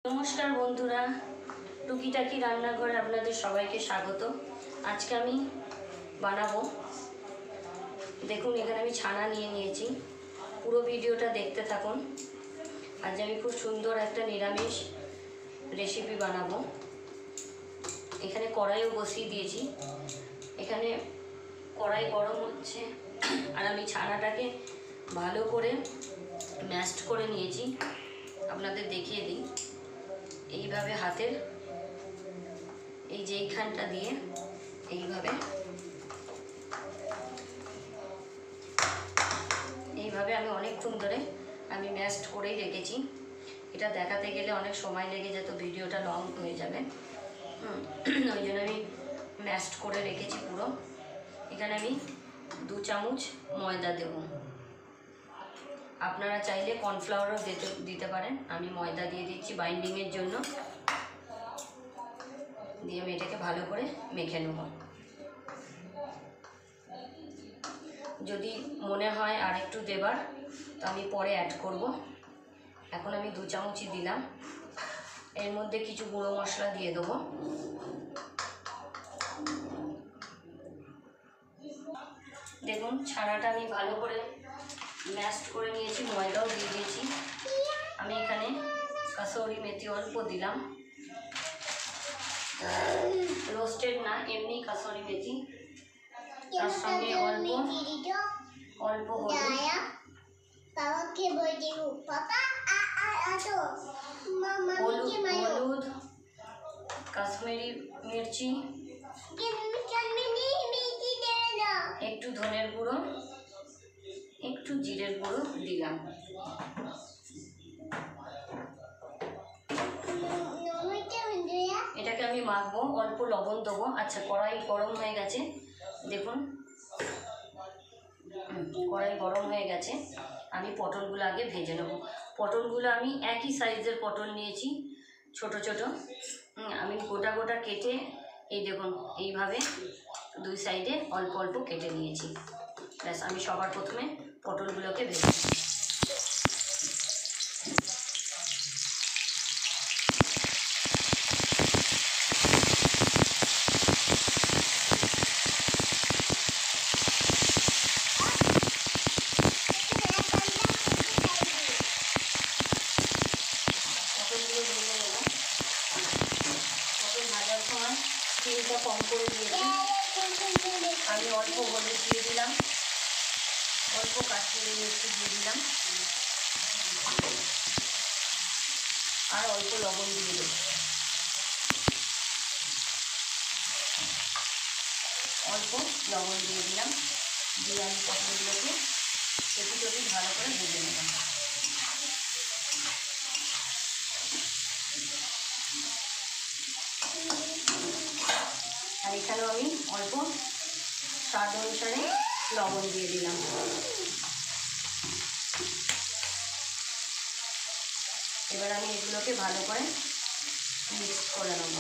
নমস্কার বন্ধুরা, টুকিটাকি রান্নাঘরে আপনাদের সবাইকে স্বাগত। আজকে আমি বানাবো, দেখুন এখানে আমি ছানা নিয়ে নিয়েছি। পুরো ভিডিওটা দেখতে থাকুন। আজ আমি খুব সুন্দর একটা নিরামিষ রেসিপি বানাবো। এখানে কড়াইও বসিয়ে দিয়েছি। এখানে কড়াই গরম হচ্ছে আর আমি ছানাটাকে ভালো করে ম্যাশড করে নিয়েছি। আপনাদের দেখিয়ে দিই, এইভাবে হাতের এই যে এইখানটা দিয়ে এইভাবে আমি অনেকক্ষণ ধরে আমি ম্যাশড করেই রেখেছি। এটা দেখাতে গেলে অনেক সময় লেগে যেত, ভিডিওটা লং হয়ে যাবে। ওই জন্য আমি ম্যাশড করে রেখেছি পুরো। এখানে আমি 2 চামচ ময়দা দেব। আপনারা চাইলে কর্নফ্লাওয়ারও দিতে পারেন। আমি ময়দা দিয়ে দিচ্ছি বাইন্ডিংয়ের জন্য। দিয়ে আমি এটাকে ভালো করে মেখে নেব। যদি মনে হয় আর একটু দেবার তো আমি পরে অ্যাড করব। এখন আমি 2 চামচই দিলাম। এর মধ্যে কিছু গুঁড়ো মশলা দিয়ে দেবো। দেখুন ছানাটা আমি ভালো করে ম্যাশড করে নিয়েছি, ময়দাও দিয়ে দিয়েছি। আমি এখানে কাসুরি মেথি অল্প দিলাম, রোস্টেড না, এমনি কাসুরি মেথি। তার সঙ্গে অল্প হলুদ, কাশ্মীরি মির্চি, একটু ধনের গুঁড়ো, একটু জিরের গুঁড়ো দিলাম। এটাকে আমি মাখবো, অল্প লবণ দেবো। আচ্ছা, কড়াই গরম হয়ে গেছে, দেখুন কড়াই গরম হয়ে গেছে। আমি পটলগুলো আগে ভেজে নেব। পটলগুলো আমি একই সাইজের পটল নিয়েছি, ছোট ছোট। আমি গোটা গোটা কেটে এই দেখুন এইভাবে 2 সাইডে অল্প অল্প কেটে নিয়েছি। ব্যাস, আমি সবার প্রথমে পটলগুলোকে ভেজে নেব। তেলটা কম করে দিয়েছি। আমি অল্প হলুদ দিয়ে দিলাম, অল্প কাশ্মীরি মির্চি দিয়ে দিলাম, আর অল্প লবণ দিয়ে দেব। অল্প লবণ দিয়ে দিলাম। দিয়ে আমি পটলগুলোকে চটি ভালো করে ভেজে নেব। আর এখানেও আমি অল্প স্বাদ অনুসারে লবণ দিয়ে দিলাম। এবার আমি এগুলোকে ভালো করে মিক্স করে নেব।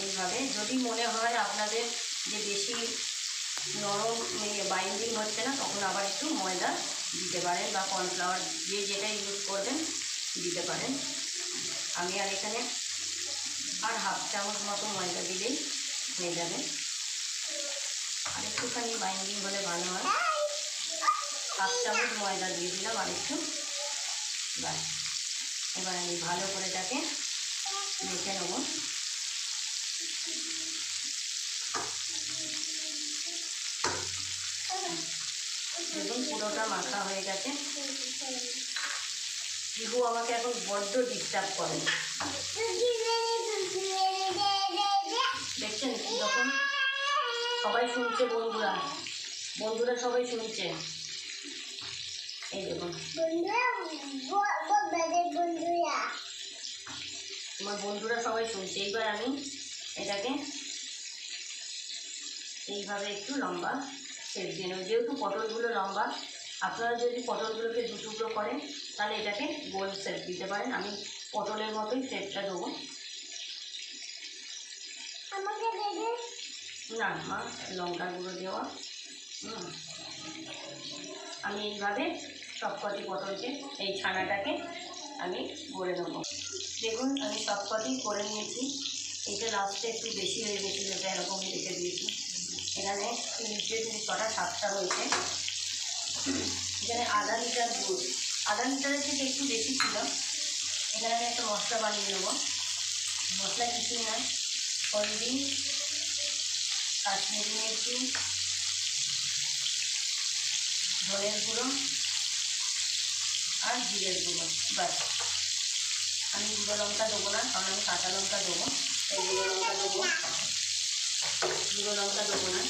এইভাবে যদি মনে হয় আপনাদের যে বেশি নরম বাইন্ডিং হচ্ছে না, তখন আবার একটু ময়দা দিতে পারেন বা কর্নফ্লাওয়ার, যে যেটা ইউজ করবেন দিতে পারেন। আমি আর এখানে আর 1/2 চামচ মতো ময়দা দিলেই হয়ে যাবে। আর একটুখানি বাইন্ডিং হলে ভালো হয়। 1/2 চামচ ময়দা দিয়ে দিলাম আর একটু। বাস, এবার আমি ভালো করে এটাকে মেখে নেব। দেখুন পুরোটা মাখা হয়ে গেছে। ইহু আমাকে এখন বড্ড ডিস্টার্ব করে, দেখছেন যখন সবাই শুনছে, বন্ধুরা সবাই শুনছে। এই দেখুন আমার বন্ধুরা সবাই শুনছে। এইবার আমি এটাকে এইভাবে একটু লম্বা শেপ দিয়ে নেব। যেহেতু পটলগুলো লম্বা, আপনারা যদি পটলগুলোকে 2 টুকরো করেন তাহলে এটাকে গোল শেপ দিতে পারেন। আমি পটলের মতোই শেপটা দেবো। না মা, লঙ্কার গুঁড়ো দেওয়া। আমি এইভাবে সবকটি পটলকে, এই ছানাটাকে আমি করে নেবো। দেখুন আমি সব কটাই করে নিয়েছি। এইটা লাস্টে একটু বেশি হয়ে গেছিলো, এটা এরকমই রেখে দিয়েছি। এখানে 3টে 6টা 7টা হয়েছে। এখানে আধা লিটার দুধ, আধা লিটারের থেকে একটু বেশি ছিল। এখানে আমি একটা মশলা বানিয়ে নেবো। মশলা কিছুই না, হলদি, কাশ্মীরি মির্চি, ধনের গুঁড়ো আর জিরের গুঁড়ো, বাস। আমি গুঁড়ো লঙ্কা দেবো না, কারণ আমি কাঁচা লঙ্কা দেবো, তাই গুঁড়ো লঙ্কা দেবো না।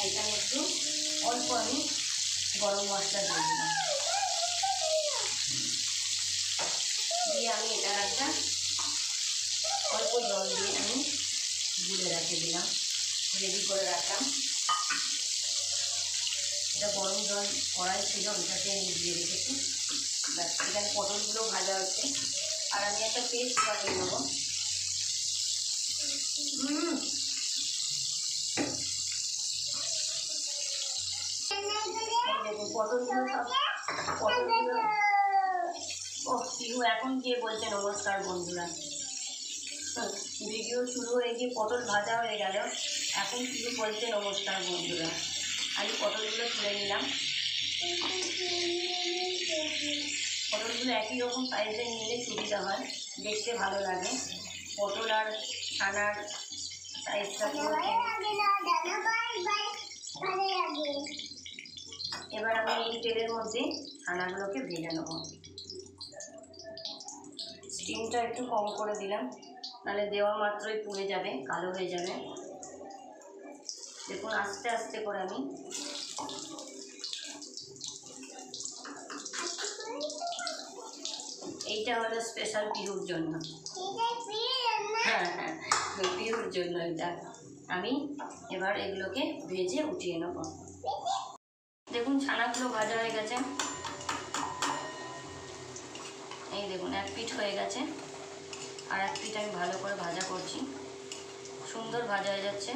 এখানে একটু অল্প আমি গরম মশলা দিয়ে দিলাম, দিয়ে আমি এটা একটা অল্প জল দিয়ে আমি গুলে রেখে দিলাম, রেডি করে রাখলাম। এটা গরম জল কড়াই ছিল, ওইটাতে আমি দিয়ে রেখেছি। ব্যাস, এখানে পটলগুলো ভাজা হচ্ছে। আর আমি একটা পেস্ট বানিয়ে নেবো। দেখুন পটলগুলো পিহু এখন গিয়ে বলছে নমস্কার বন্ধুরা। ভিডিও শুরু হয়ে গিয়ে পটল ভাজা হয়ে গেল, এখন পিহু বলছে নমস্কার বন্ধুরা। আমি পটলগুলো তুলে নিলাম। পটলগুলো একই রকম সাইজে নিলে সুবিধা হয়, দেখতে ভালো লাগে। পটল আর ছানার সাইজটা এবার আমি এই তেলের মধ্যে ছানাগুলোকে ভেজে নেব। স্টিমটা একটু কম করে দিলাম, নাহলে দেওয়া মাত্রই পুড়ে যাবে, কালো হয়ে যাবে। দেখুন আস্তে আস্তে করে আমি এইটা হলো স্পেশাল পিহুর জন্য। হ্যাঁ হ্যাঁ, পিহুর জন্য এটা। আমি এবার এগুলোকে ভেজে উঠিয়ে নেব। দেখুন ছানাগুলো ভাজা হয়ে গেছে। এই দেখুন এক পিঠ হয়ে গেছে, আর এক পিঠ আমি ভালো করে ভাজা করছি। সুন্দর ভাজা হয়ে যাচ্ছে।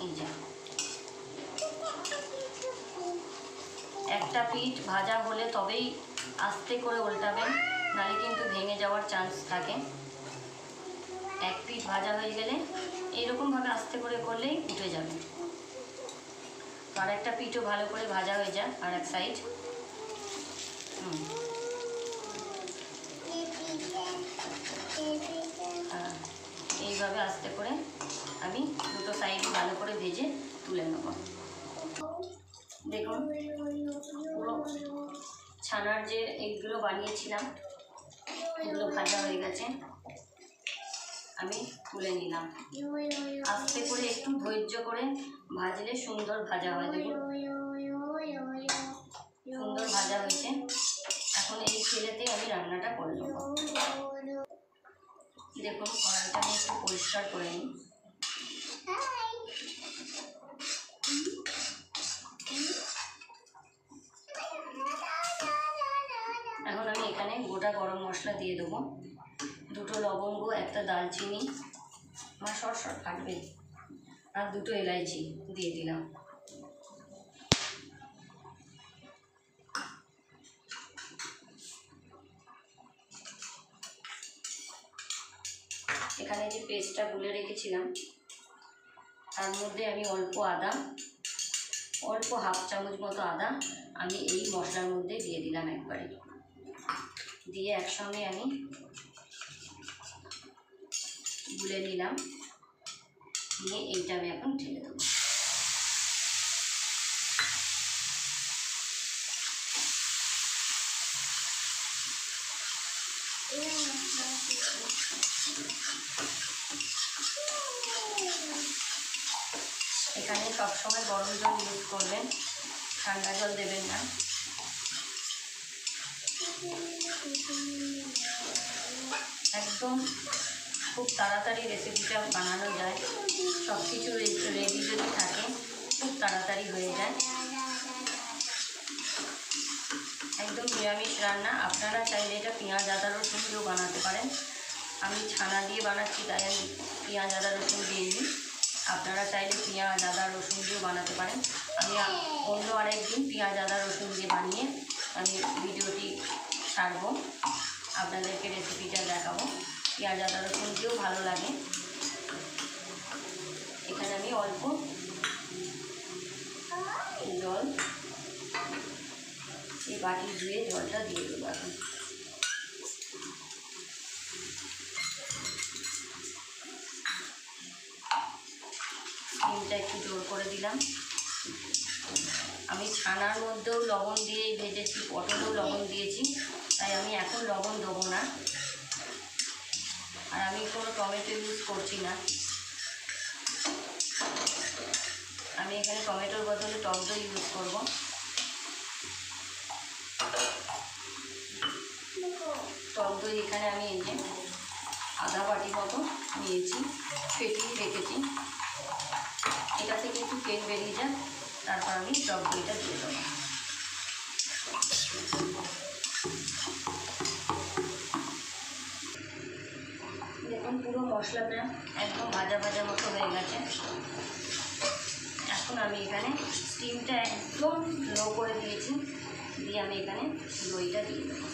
এই যে একটা পিঠ ভাজা হলে তবেই আস্তে করে উল্টাবেন, নাহলে কিন্তু ভেঙে যাওয়ার চান্স থাকে। এক পিঠ ভাজা হয়ে গেলে এইরকমভাবে আস্তে করে করলেই উঠে যাবে। আর একটা পিঠও ভালো করে ভাজা হয়ে যায়, আর এক সাইড। এইভাবে আস্তে করে আমি দুটো সাইড ভালো করে ভেজে তুলে নেব। দেখুন পুরো ছানার যে এগুলো বানিয়েছিলাম এগুলো ভাজা হয়ে গেছে, আমি তুলে নিলাম। আস্তে করে একটু ধৈর্য করে ভাজলে সুন্দর ভাজা হয়। দেখুন সুন্দর ভাজা হয়েছে। এখন এই তেলেতে আমি রান্নাটা করে নেব। দেখুন কড়াইটা আমি একটু পরিষ্কার করে নিই। এখন আমি এখানে গোটা গরম মশলা দিয়ে দেবো, দুটো লবঙ্গ, একটা দালচিনি, আমার সরষর কাটবে, আর দুটো এলাইচি দিয়ে দিলাম। এখানে যে পেস্টটা গুলে রেখেছিলাম তার মধ্যে আমি অল্প আদা, অল্প হাফ চামচ মতো আদা আমি এই মশলার মধ্যে দিয়ে দিলাম একবারে। দিয়ে একসঙ্গে আমি গুলে নিলাম, নিয়ে এইটা আমি এখন ঢেলে দেবো। এখানে সবসময় গরম জল ইউজ করবেন, ঠান্ডা জল দেবেন না। একদম খুব তাড়াতাড়ি রেসিপিটা বানানো যায়, সব কিছু রেডি যদি থাকে খুব তাড়াতাড়ি হয়ে যায়। একদম নিরামিষ রান্না। আপনারা চাইলে এটা পেঁয়াজ আদা রসুন দিয়েও বানাতে পারেন। আমি ছানা দিয়ে বানাচ্ছি তাই আমি পেঁয়াজ আদা রসুন দিইনি। আপনারা চাইলে পেঁয়াজ আদা রসুন দিয়েও বানাতে পারেন। আমি অন্য আরেকদিন পেঁয়াজ আদা রসুন দিয়ে বানিয়ে আমি ভিডিওটি ছাড়বো, আপনাদেরকে রেসিপিটা দেখাবো। পেঁয়াজ আদা রসুন দিয়েও ভালো লাগে। এখানে আমি অল্প জল এই বাটি ধুয়ে জলটা দিয়ে দেবো। এখন ডিমটা একটু জোর করে দিলাম। আমি ছানার মধ্যেও লবণ দিয়ে ভেজেছি, পটলেও লবণ দিয়েছি, তাই আমি এখন লবণ দেবো না। আর আমি কোনো টমেটো ইউজ করছি না। আমি এখানে টমেটোর বদলে টক দই ইউজ করবো। টক দই এখানে আমি এই যে আধা বাটি মতো নিয়েছি, ফেটিয়ে রেখেছি। এটা থেকে একটু তেল বেরিয়ে যায়, তারপর আমি টক দইটা দিয়ে দেবো। দেখুন পুরো মশলাটা একদম ভাজা ভাজা মতো হয়ে গেছে। এখন আমি এখানে স্টিমটা একদম লো করে দিয়েছি, দিয়ে আমি এখানে দইটা দিয়ে দেবো।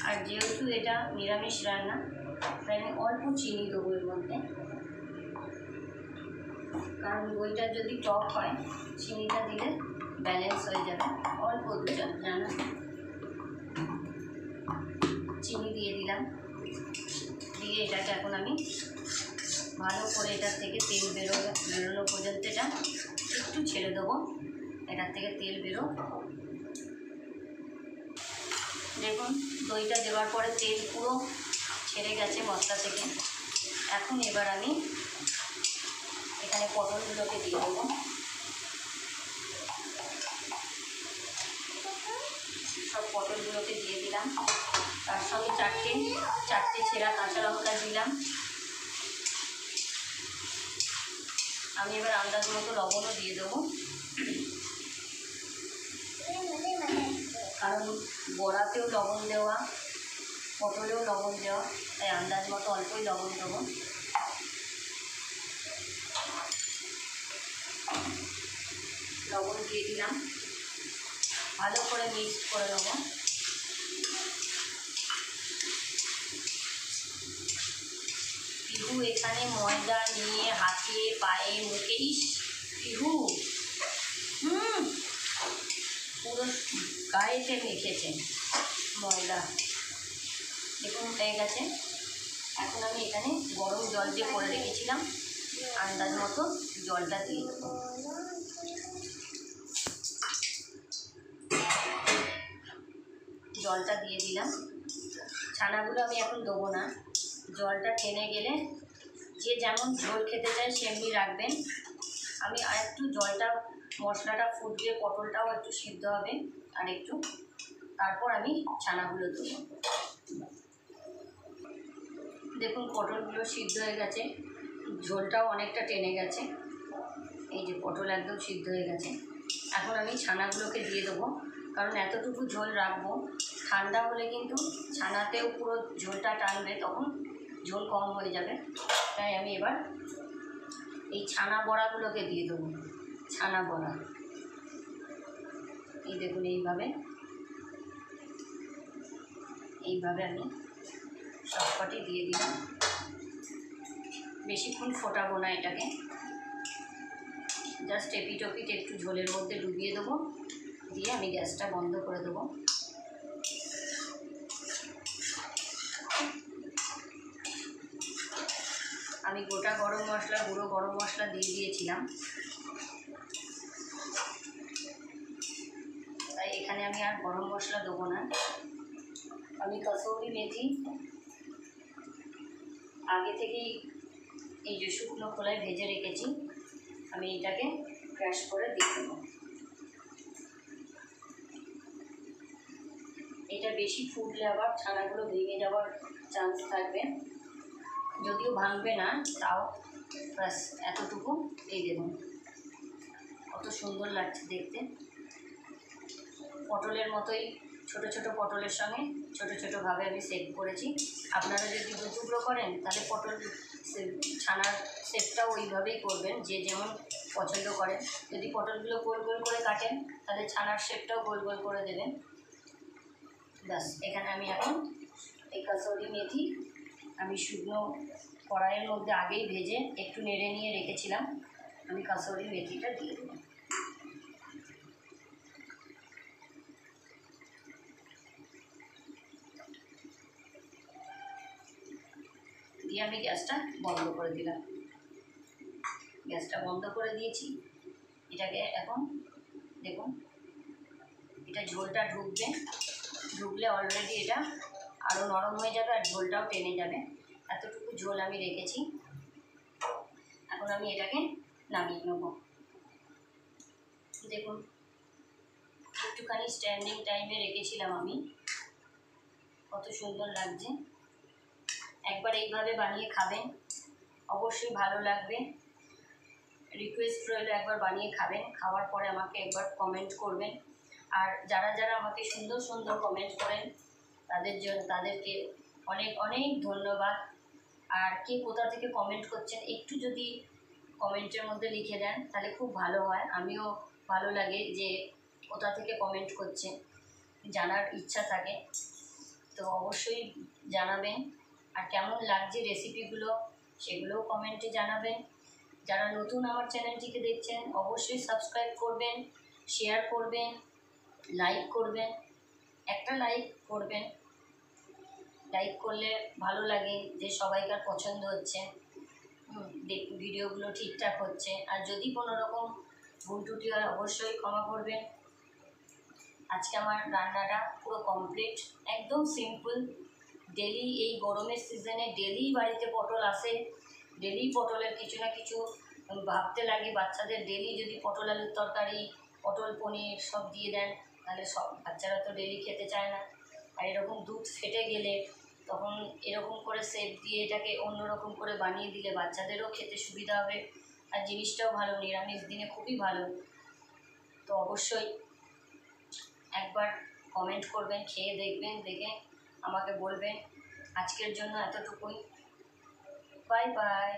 আর যেহেতু এটা নিরামিষ রান্না, তাই আমি অল্প চিনি দেবো এর মধ্যে, কারণ দইটা যদি টক হয় চিনিটা দিলে ব্যালেন্স হয়ে যাবে। অল্প 2 চামচ চিনি দিয়ে দিলাম। দিয়ে এটাকে এখন আমি ভালো করে এটার থেকে তেল বেরোনো পর্যন্ত এটা একটু ছেড়ে দেবো। এটার থেকে তেল বেরো। দেখুন দইটা দেওয়ার পরে তেল পুরো ছেড়ে গেছে মশলা থেকে। এখন এবার আমি এখানে পটলগুলোকে দিয়ে দেবো। সব পটলগুলোকে দিয়ে দিলাম, তার সঙ্গে চারটে ছেঁড়া কাঁচা লঙ্কা দিলাম। আমি এবার আন্দাজ মতো লবণও দিয়ে দেবো, কারণ বড়াতেও লবণ দেওয়া, পটলেও লবণ দেওয়া, তাই আন্দাজ মতো অল্পই লবণ দেবো। লবণ দিয়ে দিলাম, ভালো করে মিক্স করে নেবো। পিহু এখানে ময়দা নিয়ে হাতে পায়ে মুখে, পিহু পুরো গায়েতে মেখেছে ময়দা। দেখুন হয়ে গেছে। এখন আমি এখানে গরম জল দিয়ে করে রেখেছিলাম, আন্দাজ মতো জলটা দিয়ে দেবো। জলটা দিয়ে দিলাম। ছানাগুলো আমি এখন দেবো না, জলটা টেনে গেলে যে যেমন ঝোল খেতে চায় সেমনি রাখবেন। আমি আর একটু জলটা, মশলাটা ফুটবে, পটলটাও একটু সিদ্ধ হবে আর একটু, তারপর আমি ছানাগুলো দেবো। দেখুন পটলগুলো সিদ্ধ হয়ে গেছে, ঝোলটাও অনেকটা টেনে গেছে। এই যে পটল একদম সিদ্ধ হয়ে গেছে। এখন আমি ছানাগুলোকে দিয়ে দেবো, কারণ এতটুকু ঝোল রাখবো। ঠান্ডা হলে কিন্তু ছানাতেও পুরো ঝোলটা টানবে, তখন ঝোল কম হয়ে যাবে। তাই আমি এবার এই ছানা বড়াগুলোকে দিয়ে দেবো। ছানা বড়া এই দেখুন এইভাবে আমি সবকটি দিয়ে দিলাম। বেশিক্ষণ ফোটাবো না এটাকে, জাস্ট এপিট ওপিট একটু ঝোলের মধ্যে ডুবিয়ে দেবো, দিয়ে আমি গ্যাসটা বন্ধ করে দেবো। আমি গোটা গরম মশলা, গুঁড়ো গরম মশলা দিয়ে দিয়েছিলাম, তাই এখানে আমি আর গরম মশলা দেবো না। আমি কসুরি মেথি আগে থেকেই এই যে শুকনো খোলায় ভেজে রেখেছি, আমি এটাকে ক্র্যাশ করে দিয়ে দেবো। এটা বেশি ফুটলে আবার ছানাগুলো ভেঙে যাওয়ার চান্স থাকবে, যদিও ভাঙবে না, তাও ব্যাস এতটুকু। এই দেখুন কত সুন্দর লাগছে দেখতে, পটলের মতোই ছোট ছোট পটলের সঙ্গে ছোট ছোটোভাবে আমি সেভ করেছি। আপনারা যদি দু টুকরো করেন তাহলে পটল ছানার শেপটাও ওইভাবেই করবেন, যে যেমন পছন্দ করেন। যদি পটলগুলো গোল গোল করে কাটেন তাহলে ছানার শেপটাও গোল গোল করে দেবেন। ব্যাস এখানে আমি এখন এই কাসুরি মেথি আমি শুকনো কড়াইয়ের মধ্যে আগেই ভেজে একটু নেড়ে নিয়ে রেখেছিলাম, আমি কাসুরি মেথিটা দিয়ে দেবো। দিয়ে আমি গ্যাসটা বন্ধ করে দিলাম। গ্যাসটা বন্ধ করে দিয়েছি। এটাকে এখন দেখুন এটা ঝোলটা ঢুকলে অলরেডি এটা আরও নরম হয়ে যাবে আর ঝোলটাও টেনে যাবে। এতটুকু ঝোল আমি রেখেছি। এখন আমি এটাকে নামিয়ে নেব। দেখুন একটুখানি স্ট্যান্ডিং টাইমে রেখেছিলাম আমি, কত সুন্দর লাগছে। একবার এইভাবে বানিয়ে খাবেন, অবশ্যই ভালো লাগবে। রিকোয়েস্ট রইল একবার বানিয়ে খাবেন, খাওয়ার পরে আমাকে একবার কমেন্ট করবেন। আর যারা যারা আমাকে সুন্দর সুন্দর কমেন্ট করেন তাদেরকে অনেক অনেক ধন্যবাদ। আর কে কোথা থেকে কমেন্ট করছেন একটু যদি কমেন্টের মধ্যে লিখে দেন তাহলে খুব ভালো হয়, আমিও ভালো লাগে যে কোথা থেকে কমেন্ট করছেন, জানার ইচ্ছা থাকে। তো অবশ্যই জানাবেন। আর কেমন লাগছে রেসিপিগুলো সেগুলোও কমেন্টে জানাবেন। যারা নতুন আমার চ্যানেলটিকে দেখছেন অবশ্যই সাবস্ক্রাইব করবেন, শেয়ার করবেন, লাইক করবেন। একটা লাইক করবেন, লাইক করলে ভালো লাগে যে সবাইকার পছন্দ হচ্ছে, ভিডিওগুলো ঠিকঠাক হচ্ছে। আর যদি কোনো রকম ভুল ত্রুটি হয় অবশ্যই ক্ষমা করবেন। আজকে আমার রান্নাটা পুরো কমপ্লিট, একদম সিম্পল। ডেলি এই গরমের সিজনে ডেলি বাড়িতে পটল আসে, ডেলি পটলের কিছু না কিছু ভাবতে লাগে। বাচ্চাদের ডেলি যদি পটল আলুর তরকারি, পটল পনির সব দিয়ে দেন তাহলে সব বাচ্চারা তো ডেলি খেতে চায় না। আর এরকম দুধ ফেটে গেলে তখন এরকম করে সেপ দিয়ে এটাকে অন্যরকম করে বানিয়ে দিলে বাচ্চাদেরও খেতে সুবিধা হবে। আর জিনিসটাও ভালো, নিরামিষ দিনে খুবই ভালো। তো অবশ্যই একবার কমেন্ট করবেন, খেয়ে দেখবেন, দেখে আমাকে বলবেন। আজকের জন্য এতটুকুই। Bye bye.